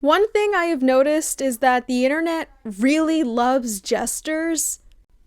One thing I have noticed is that the internet really loves jesters,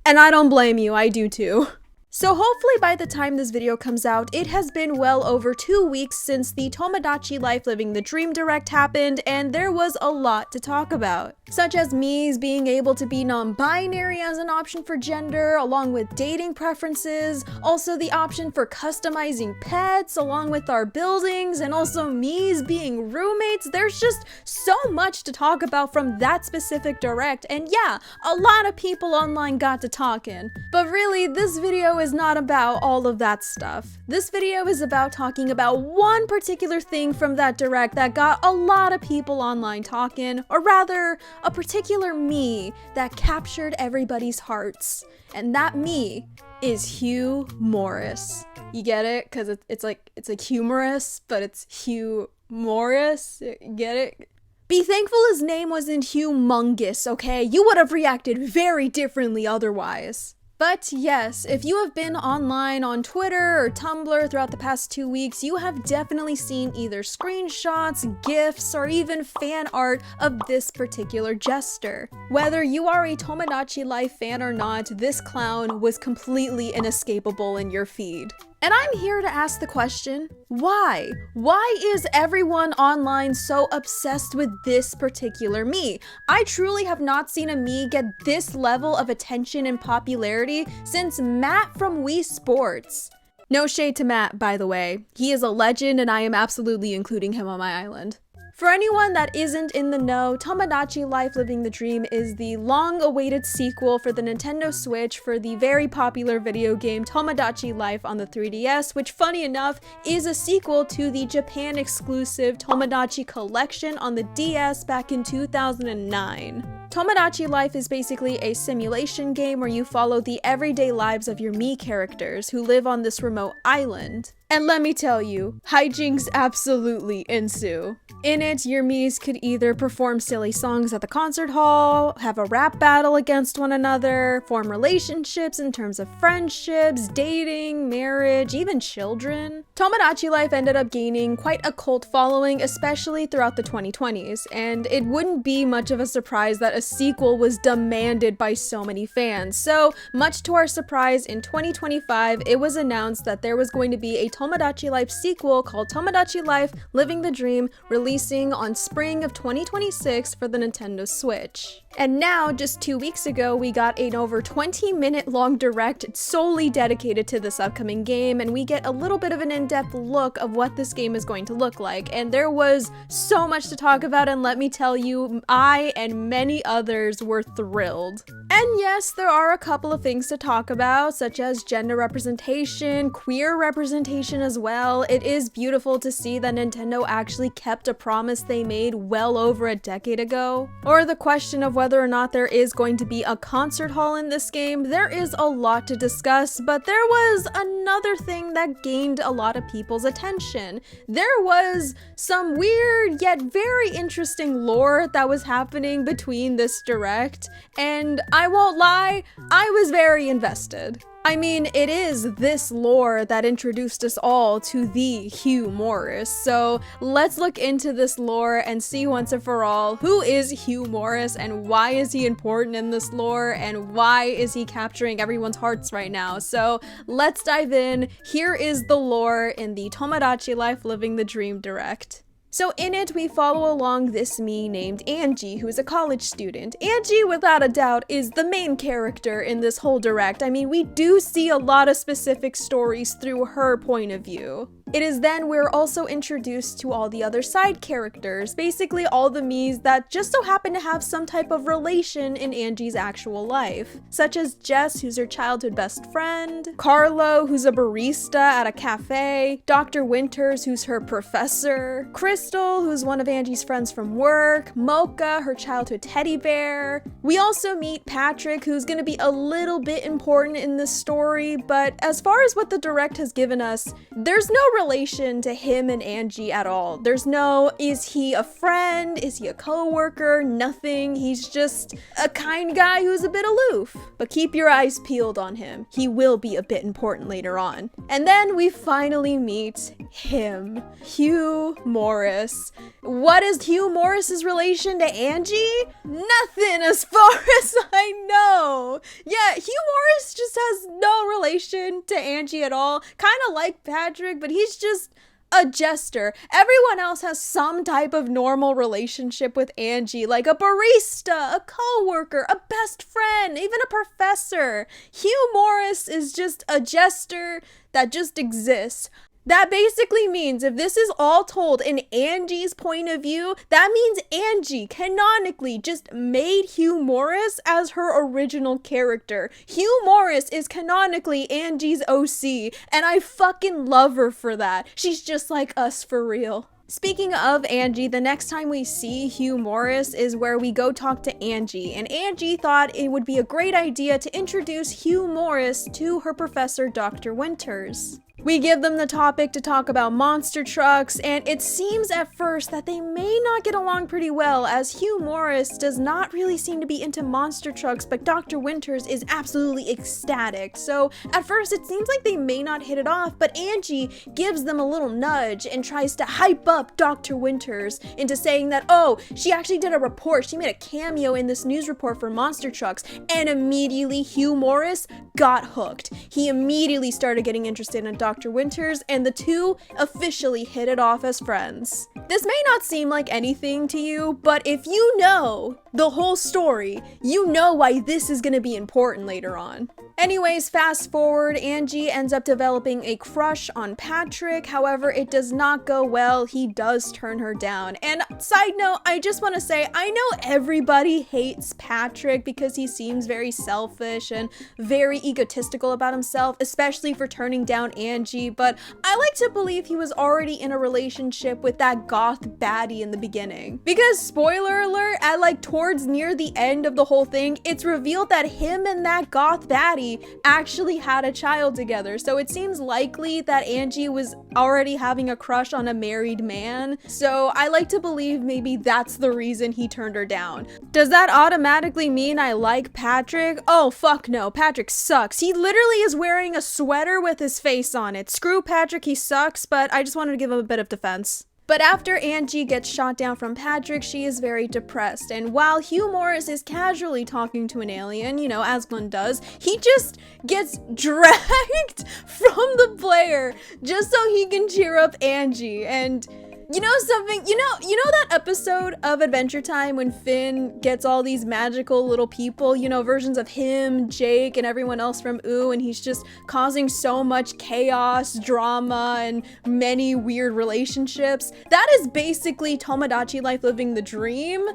and I don't blame you, I do too. So hopefully by the time this video comes out, it has been well over 2 weeks since the Tomodachi Life Living the Dream Direct happened, and there was a lot to talk about. Such as miis being able to be non-binary as an option for gender, along with dating preferences, also the option for customizing pets, along with our buildings, and also miis being roommates. There's just so much to talk about from that specific direct, and yeah, a lot of people online got to talking. But really, this video is not about all of that stuff. This video is about talking about one particular thing from that direct that got a lot of people online talking, or rather, a particular me that captured everybody's hearts. And that me is Hugh Morris. You get it? Because it's like humorous, but it's Hugh Morris. Get it? Be thankful his name wasn't humongous, okay? You would have reacted very differently otherwise. But yes, if you have been online on Twitter or Tumblr throughout the past 2 weeks, you have definitely seen either screenshots, GIFs, or even fan art of this particular jester. Whether you are a Tomodachi Life fan or not, this clown was completely inescapable in your feed. And I'm here to ask the question, why? Why is everyone online so obsessed with this particular me? I truly have not seen a me get this level of attention and popularity since Matt from Wii Sports. No shade to Matt, by the way. He is a legend and I am absolutely including him on my island. For anyone that isn't in the know, Tomodachi Life Living the Dream is the long-awaited sequel for the Nintendo Switch for the very popular video game Tomodachi Life on the 3DS, which funny enough is a sequel to the Japan-exclusive Tomodachi Collection on the DS back in 2009. Tomodachi Life is basically a simulation game where you follow the everyday lives of your Mii characters who live on this remote island. And let me tell you, hijinks absolutely ensue. In it, your miis could either perform silly songs at the concert hall, have a rap battle against one another, form relationships in terms of friendships, dating, marriage, even children. Tomodachi Life ended up gaining quite a cult following, especially throughout the 2020s, and it wouldn't be much of a surprise that a sequel was demanded by so many fans. So, much to our surprise, in 2025, it was announced that there was going to be a Tomodachi Life sequel called Tomodachi Life Living the Dream, releasing on spring of 2026 for the Nintendo Switch. And now, just 2 weeks ago, we got an over 20-minute long direct solely dedicated to this upcoming game, and we get a little bit of an in-depth look of what this game is going to look like. And there was so much to talk about, and let me tell you, I and many others were thrilled. And yes, there are a couple of things to talk about, such as gender representation, queer representation as well. It is beautiful to see that Nintendo actually kept a promise they made well over a decade ago. Or the question of whether or not there is going to be a concert hall in this game. There is a lot to discuss, but there was another thing that gained a lot of people's attention. There was some weird yet very interesting lore that was happening between this direct, and I won't lie, I was very invested. I mean, it is this lore that introduced us all to the Hugh Morris, so let's look into this lore and see once and for all who is Hugh Morris and why is he important in this lore and why is he capturing everyone's hearts right now. So let's dive in. Here is the lore in the Tomodachi Life Living the Dream direct. So in it, we follow along this me named Angie, who is a college student. Angie, without a doubt, is the main character in this whole direct. I mean, we do see a lot of specific stories through her point of view. It is then we're also introduced to all the other side characters, basically all the miis that just so happen to have some type of relation in Angie's actual life, such as Jess, who's her childhood best friend, Carlo, who's a barista at a cafe, Dr. Winters, who's her professor, Crystal, who's one of Angie's friends from work, Mocha, her childhood teddy bear. We also meet Patrick, who's gonna be a little bit important in this story, but as far as what the direct has given us, there's no relation to him and Angie at all. There's no, is he a friend? Is he a co-worker? Nothing. He's just a kind guy who's a bit aloof. But keep your eyes peeled on him. He will be a bit important later on. And then we finally meet him, Hugh Morris. What is Hugh Morris's relation to Angie? Nothing as far as I know. Yeah, Hugh Morris just has no relation to Angie at all. Kind of like Patrick, but he's just a jester. Everyone else has some type of normal relationship with Angie, like a barista, a co-worker, a best friend, even a professor. Hugh Morris is just a jester that just exists. That basically means if this is all told in Angie's point of view, that means Angie canonically just made Hugh Morris as her original character. Hugh Morris is canonically Angie's OC, and I fucking love her for that. She's just like us for real. Speaking of Angie, the next time we see Hugh Morris is where we go talk to Angie, and Angie thought it would be a great idea to introduce Hugh Morris to her professor, Dr. Winters. We give them the topic to talk about monster trucks, and it seems at first that they may not get along pretty well, as Hugh Morris does not really seem to be into monster trucks, but Dr. Winters is absolutely ecstatic. So at first it seems like they may not hit it off, but Angie gives them a little nudge and tries to hype up Dr. Winters into saying that, oh, she actually did a report, she made a cameo in this news report for monster trucks, and immediately Hugh Morris got hooked. He immediately started getting interested in Dr. Winters, and the two officially hit it off as friends. This may not seem like anything to you, but if you know the whole story, you know why this is gonna be important later on. Anyways, fast forward, Angie ends up developing a crush on Patrick. However, it does not go well. He does turn her down. And side note, I just want to say, I know everybody hates Patrick because he seems very selfish and very egotistical about himself, especially for turning down Angie, but I like to believe he was already in a relationship with that goth baddie in the beginning. Because, spoiler alert, at towards near the end of the whole thing, it's revealed that him and that goth baddie actually had a child together, so it seems likely that Angie was already having a crush on a married man, so I like to believe maybe that's the reason he turned her down. Does that automatically mean I like Patrick? Oh fuck no, Patrick sucks. He literally is wearing a sweater with his face on it. Screw Patrick, he sucks, but I just wanted to give him a bit of defense. But after Angie gets shot down from Patrick, she is very depressed, and while Hugh Morris is casually talking to an alien, you know, as one does, he just gets dragged from the player just so he can cheer up Angie. And you know something, you know that episode of Adventure Time when Finn gets all these magical little people, you know, versions of him, Jake, and everyone else from Ooh, and he's just causing so much chaos, drama, and many weird relationships? That is basically Tomodachi Life Living the Dream,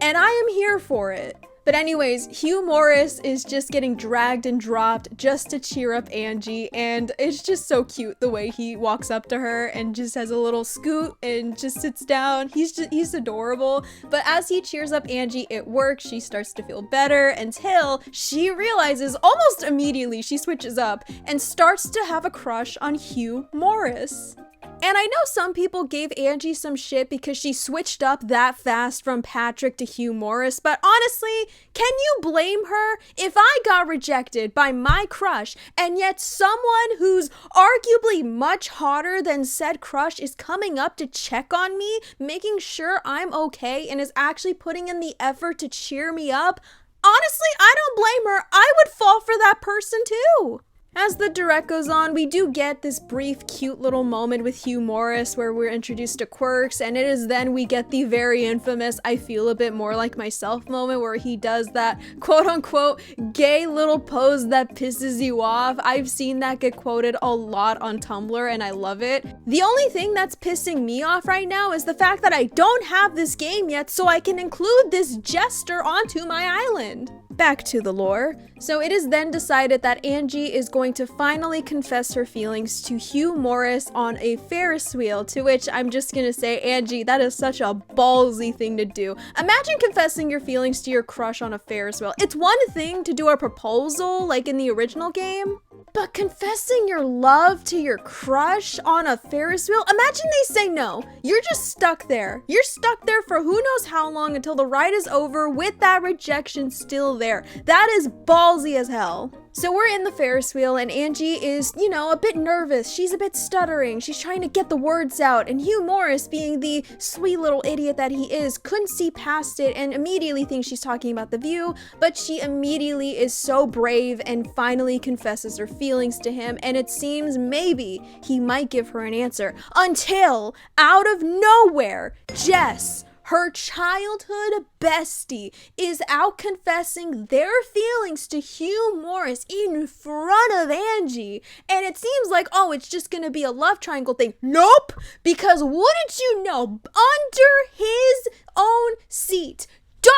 and I am here for it. But anyways, Hugh Morris is just getting dragged and dropped just to cheer up Angie, and it's just so cute the way he walks up to her and just has a little scoot and just sits down. He's adorable. But as he cheers up Angie, it works. She starts to feel better until she realizes almost immediately she switches up and starts to have a crush on Hugh Morris. And I know some people gave Angie some shit because she switched up that fast from Patrick to Hugh Morris, but honestly, can you blame her? If I got rejected by my crush, and yet someone who's arguably much hotter than said crush is coming up to check on me, making sure I'm okay, and is actually putting in the effort to cheer me up, honestly, I don't blame her. I would fall for that person too. As the direct goes on, we do get this brief, cute little moment with Hugh Morris where we're introduced to quirks, and it is then we get the very infamous I feel a bit more like myself moment where he does that quote-unquote gay little pose that pisses you off. I've seen that get quoted a lot on Tumblr, and I love it. The only thing that's pissing me off right now is the fact that I don't have this game yet, so I can include this jester onto my island. Back to the lore. So it is then decided that Angie is going to finally confess her feelings to Hugh Morris on a Ferris wheel, to which I'm just gonna say, Angie, that is such a ballsy thing to do. Imagine confessing your feelings to your crush on a Ferris wheel. It's one thing to do a proposal like in the original game, But confessing your love to your crush on a Ferris wheel? Imagine they say no. You're just stuck there. You're stuck there for who knows how long until the ride is over with that rejection still there. That is ballsy as hell. So we're in the Ferris wheel and Angie is, you know, a bit nervous. She's a bit stuttering. She's trying to get the words out. And Hugh Morris, being the sweet little idiot that he is, couldn't see past it and immediately thinks she's talking about The View. But she immediately is so brave and finally confesses her feelings to him. And it seems maybe he might give her an answer. Until, out of nowhere, Jess, her childhood bestie, is out confessing their feelings to Hugh Morris in front of Angie. And it seems like, oh, it's just gonna be a love triangle thing. Nope! Because wouldn't you know, under his own seat,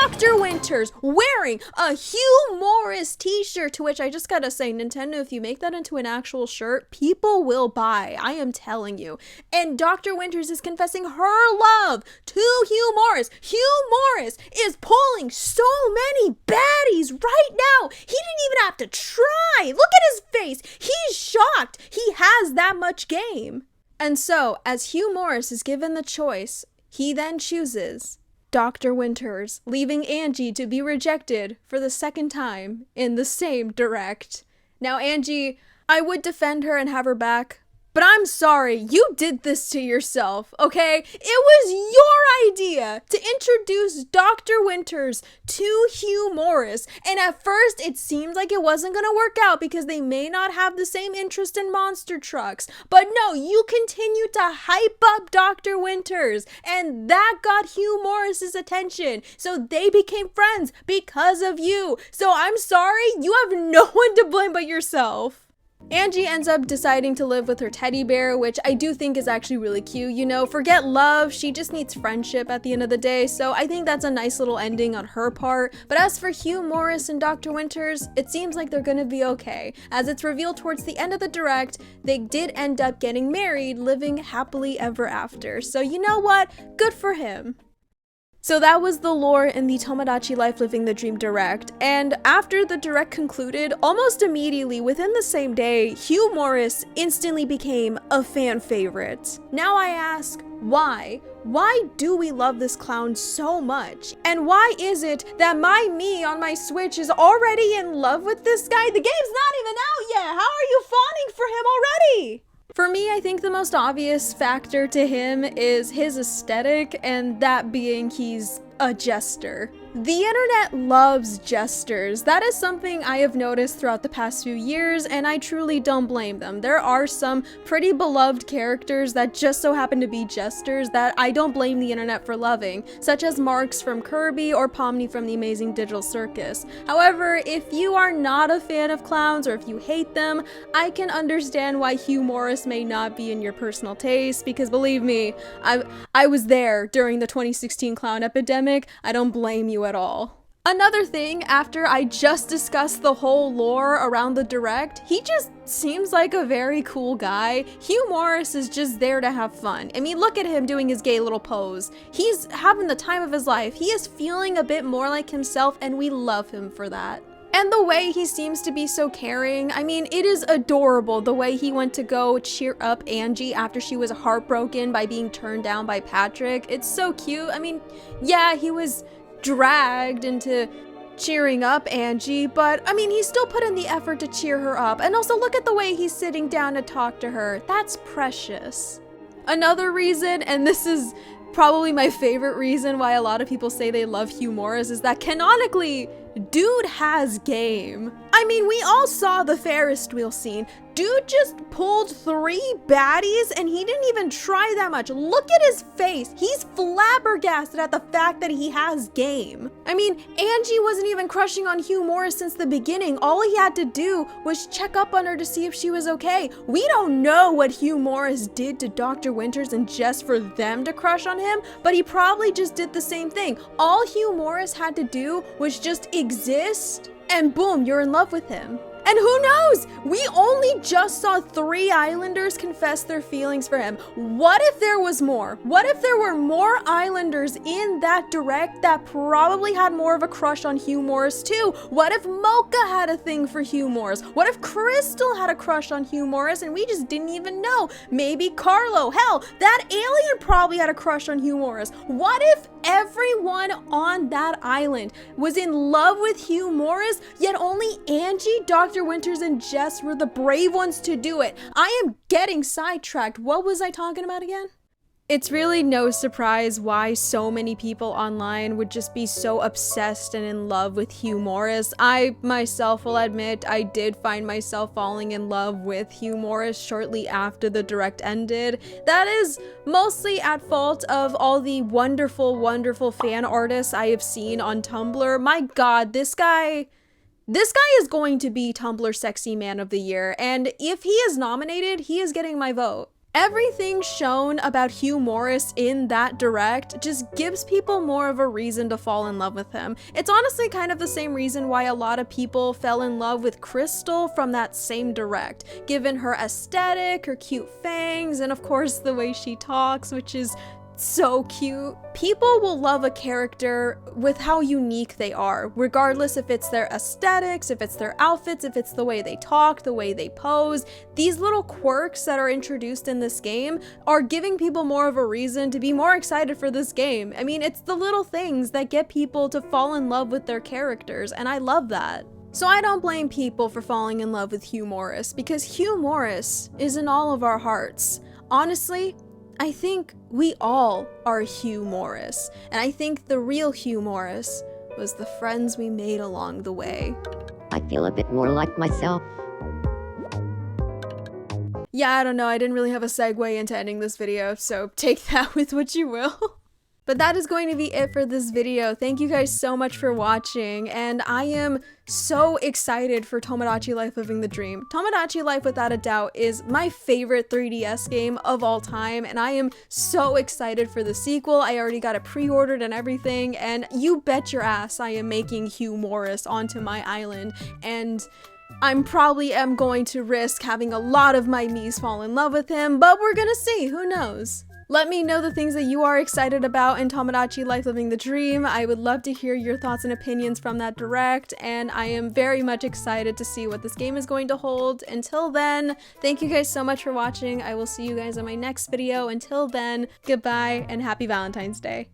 Dr. Winters wearing a Hugh Morris t-shirt, to which I just gotta say, Nintendo, if you make that into an actual shirt, people will buy. I am telling you. And Dr. Winters is confessing her love to Hugh Morris. Hugh Morris is pulling so many baddies right now. He didn't even have to try. Look at his face. He's shocked. He has that much game. And so, as Hugh Morris is given the choice, he then chooses Dr. Winters, leaving Angie to be rejected for the second time in the same direct. Now, Angie, I would defend her and have her back, but I'm sorry, you did this to yourself, okay? It was your idea to introduce Dr. Winters to Hugh Morris, and at first it seemed like it wasn't gonna work out because they may not have the same interest in monster trucks, but no, you continued to hype up Dr. Winters, and that got Hugh Morris's attention, so they became friends because of you. So I'm sorry, you have no one to blame but yourself. Angie ends up deciding to live with her teddy bear, which I do think is actually really cute. You know, forget love, she just needs friendship at the end of the day, so I think that's a nice little ending on her part. But as for Hugh Morris and Dr. Winters, it seems like they're gonna be okay. As it's revealed towards the end of the direct, they did end up getting married, living happily ever after. So you know what? Good for him. So that was the lore in the Tomodachi Life Living the Dream direct, and after the direct concluded, almost immediately within the same day, Hugh Morris instantly became a fan favorite. Now I ask, why? Why do we love this clown so much? And why is it that my me on my Switch is already in love with this guy? The game's not even out yet! How are you fawning for him already? For me, I think the most obvious factor to him is his aesthetic, and that being he's a jester. The internet loves jesters. That is something I have noticed throughout the past few years, and I truly don't blame them. There are some pretty beloved characters that just so happen to be jesters that I don't blame the internet for loving, such as Marks from Kirby or Pomni from The Amazing Digital Circus. However, if you are not a fan of clowns or if you hate them, I can understand why Hugh Morris may not be in your personal taste, because believe me, I was there during the 2016 clown epidemic. I don't blame you at all. Another thing, after I just discussed the whole lore around the direct, he just seems like a very cool guy. Hugh Morris is just there to have fun. I mean, look at him doing his gay little pose. He's having the time of his life. He is feeling a bit more like himself, and we love him for that. And the way he seems to be so caring, I mean, it is adorable the way he went to go cheer up Angie after she was heartbroken by being turned down by Patrick. It's so cute. I mean, yeah, he was dragged into cheering up Angie, but I mean, he still put in the effort to cheer her up. And also look at the way he's sitting down to talk to her. That's precious. Another reason, and this is probably my favorite reason why a lot of people say they love Hugh Morris, is that canonically, dude has game. I mean, we all saw the Ferris wheel scene. Dude just pulled 3 baddies and he didn't even try that much. Look at his face. He's flabbergasted at the fact that he has game. I mean, Angie wasn't even crushing on Hugh Morris since the beginning. All he had to do was check up on her to see if she was okay. We don't know what Hugh Morris did to Dr. Winters and just for them to crush on him, but he probably just did the same thing. All Hugh Morris had to do was just exist, and boom, you're in love with him. And who knows? We only just saw 3 islanders confess their feelings for him. What if there was more? What if there were more islanders in that direct that probably had more of a crush on Hugh Morris too? What if Mocha had a thing for Hugh Morris? What if Crystal had a crush on Hugh Morris and we just didn't even know? Maybe Carlo. Hell, that alien probably had a crush on Hugh Morris. What if everyone on that island was in love with Hugh Morris, yet only Angie, Dr. Winters, and Jess were the brave ones to do it? I am getting sidetracked. What was I talking about again? It's really no surprise why so many people online would just be so obsessed and in love with Hugh Morris. I myself will admit I did find myself falling in love with Hugh Morris shortly after the direct ended. That is mostly at fault of all the wonderful, wonderful fan artists I have seen on Tumblr. My god, this guy is going to be Tumblr Sexy Man of the Year, and if he is nominated, he is getting my vote. Everything shown about Hugh Morris in that direct just gives people more of a reason to fall in love with him. It's honestly kind of the same reason why a lot of people fell in love with Crystal from that same direct, given her aesthetic, her cute fangs, and of course the way she talks, which is so cute. People will love a character with how unique they are, regardless if it's their aesthetics, if it's their outfits, if it's the way they talk, the way they pose. These little quirks that are introduced in this game are giving people more of a reason to be more excited for this game. I mean, it's the little things that get people to fall in love with their characters, and I love that. So I don't blame people for falling in love with Hugh Morris, because Hugh Morris is in all of our hearts. Honestly, I think we all are Hugh Morris, and I think the real Hugh Morris was the friends we made along the way. I feel a bit more like myself. Yeah, I don't know, I didn't really have a segue into ending this video, so take that with what you will. But that is going to be it for this video. Thank you guys so much for watching, and I am so excited for Tomodachi Life Living the Dream. Tomodachi Life, without a doubt, is my favorite 3DS game of all time, and I am so excited for the sequel. I already got it pre-ordered and everything, and you bet your ass I am making Hugh Morris onto my island, and I'm probably going to risk having a lot of my miis fall in love with him, but we're gonna see, who knows? Let me know the things that you are excited about in Tomodachi Life Living the Dream. I would love to hear your thoughts and opinions from that direct, and I am very much excited to see what this game is going to hold. Until then, thank you guys so much for watching. I will see you guys in my next video. Until then, goodbye and happy Valentine's Day.